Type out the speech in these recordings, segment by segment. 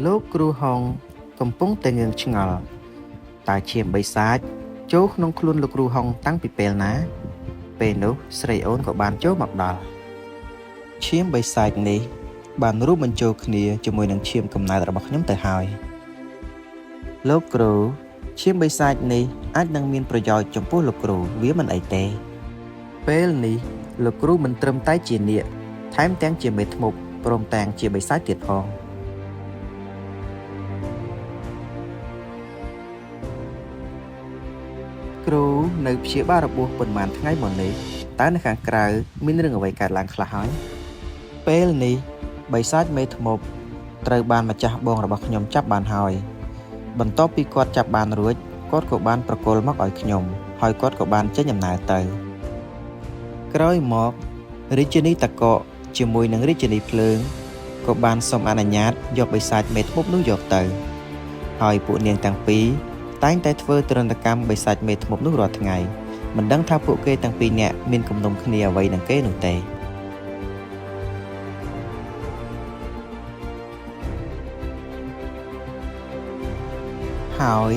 លោកគ្រូហុងកំពុងតែងឿងឆ្ងល់តើឈាមបិសាចចូលក្នុងខ្លួនលោកគ្រូហុងតាំងពីពេលណាពេលនោះស្រីអូនក៏បានចូលមកដល់ឈាមបិសាចនេះបានរួមបញ្ចូលគ្នាជាមួយនឹងឈាមកំណើតរបស់ខ្ញុំទៅហើយលោកគ្រូឈាមបិសាចនេះអាចនឹងមានប្រយោជន៍ចំពោះលោកគ្រូវាមិនអីទេពេលនេះលោកគ្រូមិនត្រឹមតែជានាគថែមទាំងជាមេធ្មប់ព្រមទាំងជាបិសាចទៀតផងគ្រូនៅព្យាបាលរបួសប៉ុន្មានថ្ងៃមុននេះតើនៅខាងក្រៅមានរឿងអ្វីកើតឡើងខ្លះហើយពេលនេះបិសាចមេធ្មប់ត្រូវបានម្ចាស់បងរបស់ខ្ញុំចាប់បានហើយបន្ទាប់ពីគាត់ចាប់បានរួចគាត់ក៏បានប្រគល់មកឲ្យខ្ញុំហើយគាត់ក៏បានចេញដំណើរទៅក្រោយមករាជិនីតកកជាមួយនឹងរាជិនីភ្លើងក៏បានសូមអនុញ្ញាតយកបិសាចមេធ្មប់នោះយកទៅហើយពួកនាងទាំងពីរតែងតែធ្វើទរណកម្មបិសាចមេធ្មប់នោះរាល់ថ្ងៃមិនដឹងថាពួកគេទាំងពីរនាក់មានគំនុំគ្នាអ្វីនឹងគេនោះទេហើយ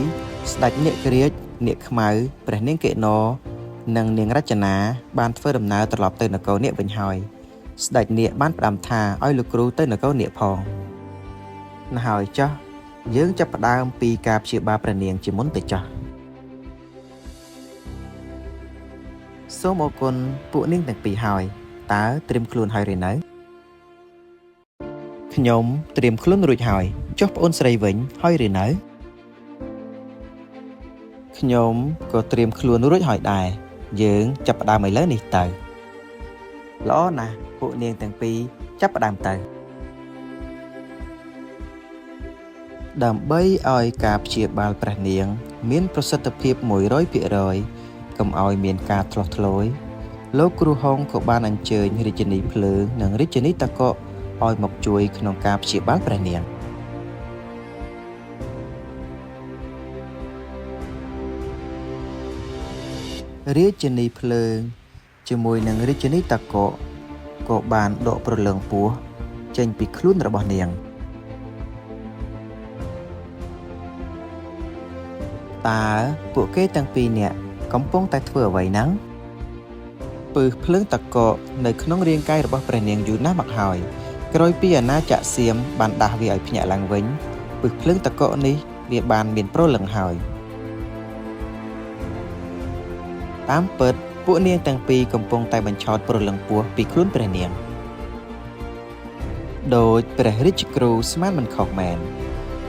ស្ដេចនាគរាជនាគខ្មៅព្រះនាងកេណោនិងនាងរចនាបានធ្វើដំណើរត្រឡប់ទៅនគរនាគវិញហើយស្ដេចនាគបានផ្ដាំថាឲ្យលោកគ្រូទៅនគរនាគផងណ៎ហើយចុះយើងចាប់ផ្ដើមពីការព្យាបាលព្រះនាងជាមុនទៅចុះសូមអរគុណពួកនាងទាំងពីរហើយតើត្រៀមខ្លួនហើយឬនៅខ្ញុំត្រៀមខ្លួនរួចហើយចុះប្អូនស្រីវិញហើយឬនៅខ្ញុំក៏ត្រៀមខ្លួនរួចហើយដែរយើងចាប់ផ្ដើមឥឡូវនេះទៅល្អណាស់ពួកនាងទាំងពីរចាប់ផ្ដើមទៅដើម្បីឲ្យការព្យាបាលព្រះនាងមានប្រសិទ្ធភាព 100% កុំឲ្យមានការធ្លាស់ធ្លោយលោកគ្រូហុងក៏បានអញ្ជើញរាជិនីភ្លើងនិងរាជិនីតកកឲ្យមកជួយក្នុងការព្យាបាលព្រះនាងរាជិនីភ្លើងជាមួយនឹងរាជិនីតកកក៏បានដកព្រលឹងពស់ចេញពីខ្លួនរបស់នាងតើពួកគេទាំងពីរនាក់កំពុងតែធ្វើអ្វីហ្នឹងពឹសភ្លើងតកកនៅក្នុងរាងកាយរបស់ព្រះនាងយូរណាស់មកហើយក្រោយពីអាណាចក្រសៀមបានដាស់វាឲ្យភ្ញាក់ឡើងវិញពឹសភ្លើងតកកនេះវាបានមានព្រលឹងហើយតាមពិតពួកនាងទាំងពីរកំពុងតែបញ្ឆោតព្រលឹងពស់ពីខ្លួនព្រះនាងដោយព្រះរាជគ្រូស្មានមិនខុសមែន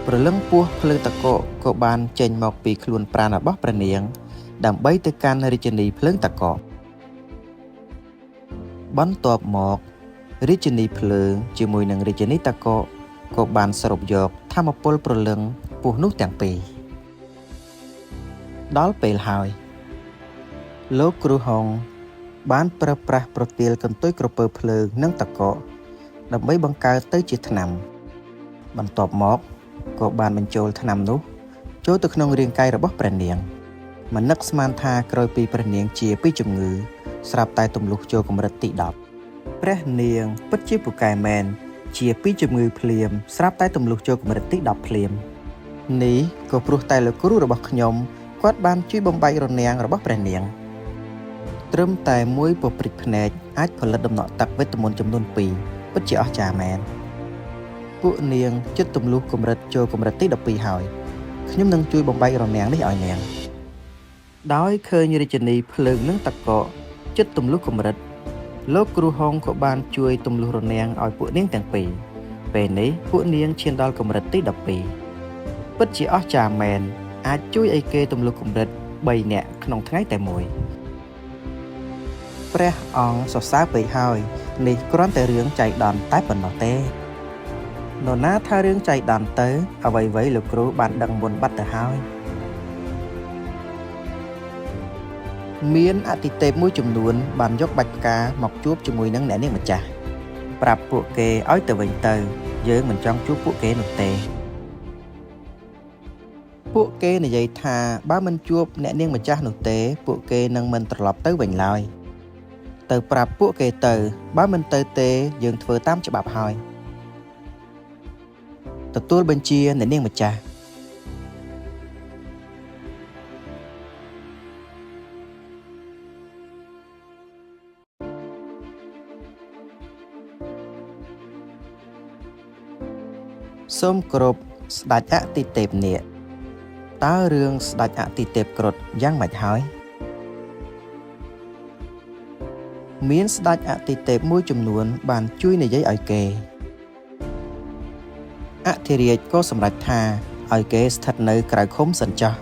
ព្រលឹងពស់ភ្លើងតកកក៏បានចេញមកពីខ្លួនប្រាណរបស់ព្រះនាងដើម្បីទៅកាន់រាជិនីភ្លើងតកកបន្ទាប់មករាជិនីភ្លើងជាមួយនឹងរាជិនីតកកក៏បានសរុបយកធម្មពលព្រលឹងពស់នោះទាំងពីរដល់ពេលហើយលោកគ្រូហុងបានប្រើប្រាស់ប្រទាលកន្ទុយក្រពើភ្លើងនិងតកកដើម្បីបង្កើតទៅជាថ្នាំបន្ទាប់មកក៏បានបញ្ចូលថ្នាំនោះចូលទៅក្នុងរាងកាយរបស់ព្រះនាងមិននឹកស្មានថាក្រោយពីព្រះនាងជាពីជំងឺស្រាប់តែទម្លុះចូលកម្រិតទី10ព្រះនាងពិតជាពូកែមែនជាពីជំងឺភ្លាមស្រាប់តែទម្លុះចូលកម្រិតទី10ភ្លាមនេះក៏ព្រោះតែលោកគ្រូរបស់ខ្ញុំគាត់បានជួយបំបែករនាំងរបស់ព្រះនាងត្រឹមតែមួយពព្រិចភ្នែកអាចផលិតដំណក់ទឹកវីតាមីនចំនួន2ពិតជាអស្ចារ្យមែនពួកនាងចិត្តទម្លុះកម្រិតចូលកម្រិតទី12ហើយខ្ញុំនឹងជួយបំបែករនាំងនេះឲ្យនាងដោយឃើញរាជិនីភ្លើងនិងតកកចិត្តទម្លុះកម្រិតលោកគ្រូហុងក៏បានជួយទម្លុះរនាំងឲ្យពួកនាងទាំងពីរពេលនេះពួកនាងឈានដល់កម្រិតទី12ពិតជាអស្ចារ្យមែនអាចជួយឲ្យគេទម្លុះកម្រិត3នាក់ក្នុងថ្ងៃតែមួយព្រះអង្គសរសើរពេកហើយនេះគ្រាន់តែរឿងចៃដន្យតែប៉ុណ្ណោះទេនរណាថារឿងចៃដន្យទៅអ្វីៗលោកគ្រូបានដឹងមុនបាត់ទៅហើយមានអតិថិមួយចំនួនបានយកបាច់ផ្កាមកជួបជាមួយនឹងអ្នកនាងម្ចាស់ប្រាប់ពួកគេឲ្យទៅវិញទៅយើងមិនចង់ជួបពួកគេនោះទេពួកគេនិយាយថាបើមិនជួបអ្នកនាងម្ចាស់នោះទេពួកគេនឹងមិនត្រឡប់ទៅវិញឡើយទៅប្រាប់ពួកគេទៅបើមិនទៅទេយើងធ្វើតាមច្បាប់ហើយ ទទួលបញ្ជាអ្នកនាងម្ចាស់សូមគោរពស្ដេចអទិទេពនាគតើរឿងស្ដេចអទិទេពគ្រុឌយ៉ាងម៉េចហើយមានស្ដេចអទិទេពមួយចំនួនបានជួយនិយាយឲ្យគេអធិរាជក៏សម្រេចថាឲ្យគេស្ថិតនៅក្រៅឃុំសិនចោះ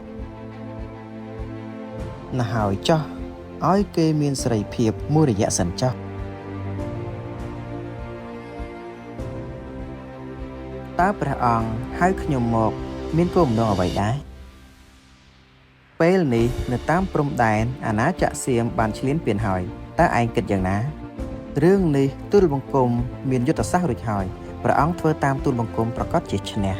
ណាហើយចោះឲ្យគេមានសេរីភាពមួយរយៈសិនចោះតើព្រះអង្គហៅខ្ញុំមកមានគោលបំណងអ្វីដែរពេលនេះនៅតាមព្រំដែនអាណាចក្រសៀមបានឈ្លានពានហើយតើឯងគិតយ៉ាងណារឿងនេះទូលបង្គំមានយុទ្ធសាស្ត្ររួចហើយព្រះអង្គធ្វើតាមទូលបង្គំប្រកាសជាឈ្នះ